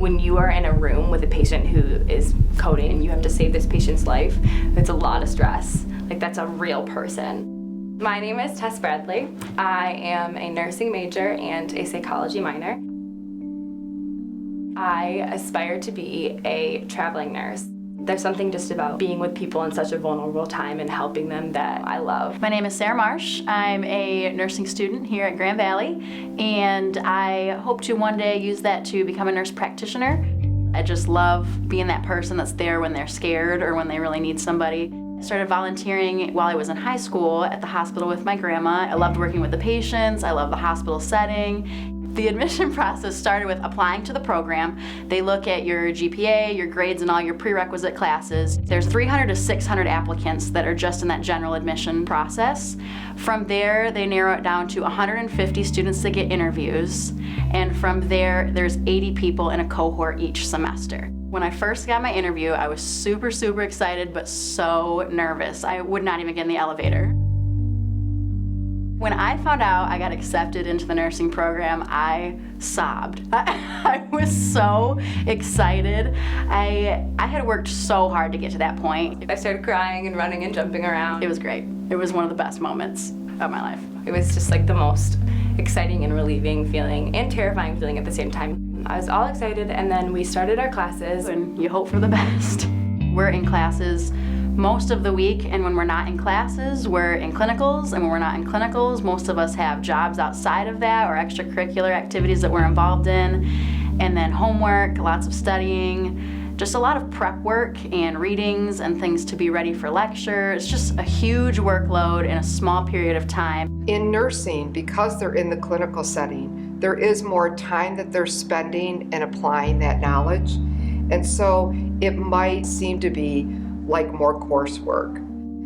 When you are in a room with a patient who is coding and you have to save this patient's life, it's a lot of stress. Like, that's a real person. My name is Tess Bradley. I am a nursing major and a psychology minor. I aspire to be a traveling nurse. There's something just about being with people in such a vulnerable time and helping them that I love. My name is Sarah Marsh. I'm a nursing student here at Grand Valley, and I hope to one day use that to become a nurse practitioner. I just love being that person that's there when they're scared or when they really need somebody. I started volunteering while I was in high school at the hospital with my grandma. I loved working with the patients. I love the hospital setting. The admission process started with applying to the program. They look at your GPA, your grades, and all your prerequisite classes. There's 300 to 600 applicants that are just in that general admission process. From there, they narrow it down to 150 students that get interviews. And from there, there's 80 people in a cohort each semester. When I first got my interview, I was super, super excited, but so nervous. I would not even get in the elevator. When I found out I got accepted into the nursing program, I sobbed. I was so excited. I had worked so hard to get to that point. I started crying and running and jumping around. It was great. It was one of the best moments of my life. It was just like the most exciting and relieving feeling and terrifying feeling at the same time. I was all excited, and then we started our classes. And you hope for the best. We're in classes most of the week, and when we're not in classes, we're in clinicals, and when we're not in clinicals, most of us have jobs outside of that or extracurricular activities that we're involved in, and then homework, lots of studying, just a lot of prep work and readings and things to be ready for lecture. It's just a huge workload in a small period of time. In nursing, because they're in the clinical setting, there is more time that they're spending and applying that knowledge, and so it might seem to be like more coursework.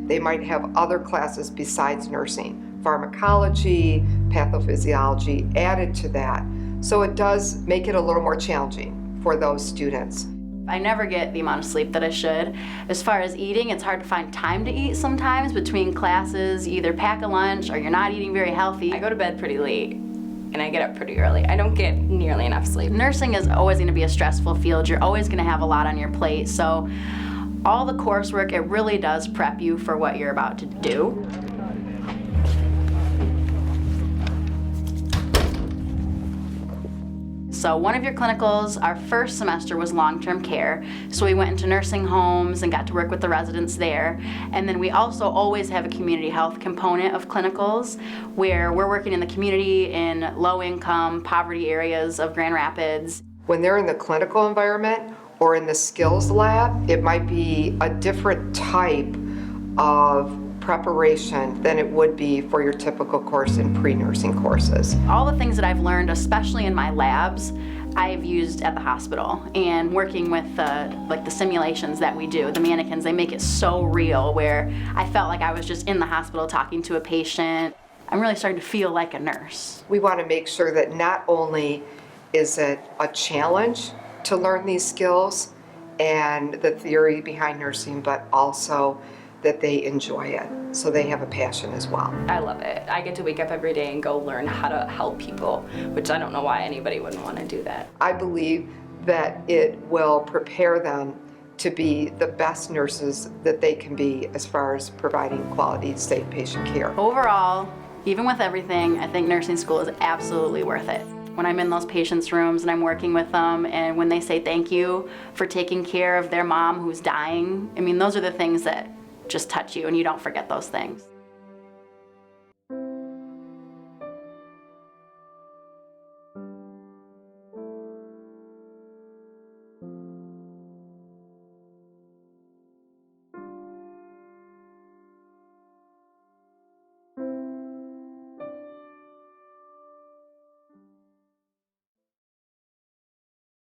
They might have other classes besides nursing, pharmacology, pathophysiology added to that. So it does make it a little more challenging for those students. I never get the amount of sleep that I should. As far as eating, it's hard to find time to eat sometimes between classes. You either pack a lunch or you're not eating very healthy. I go to bed pretty late and I get up pretty early. I don't get nearly enough sleep. Nursing is always going to be a stressful field. You're always going to have a lot on your plate. So all the coursework, it really does prep you for what you're about to do. So one of your clinicals, our first semester was long-term care. So we went into nursing homes and got to work with the residents there. And then we also always have a community health component of clinicals where we're working in the community in low-income, poverty areas of Grand Rapids. When they're in the clinical environment or in the skills lab, it might be a different type of preparation than it would be for your typical course in pre-nursing courses. All the things that I've learned, especially in my labs, I've used at the hospital, and working with the simulations that we do, the mannequins, they make it so real where I felt like I was just in the hospital talking to a patient. I'm really starting to feel like a nurse. We want to make sure that not only is it a challenge to learn these skills and the theory behind nursing, but also that they enjoy it, so they have a passion as well. I love it. I get to wake up every day and go learn how to help people, which I don't know why anybody wouldn't want to do that. I believe that it will prepare them to be the best nurses that they can be as far as providing quality, safe patient care. Overall, even with everything, I think nursing school is absolutely worth it. When I'm in those patients' rooms and I'm working with them, and when they say thank you for taking care of their mom who's dying, I mean, those are the things that just touch you and you don't forget those things.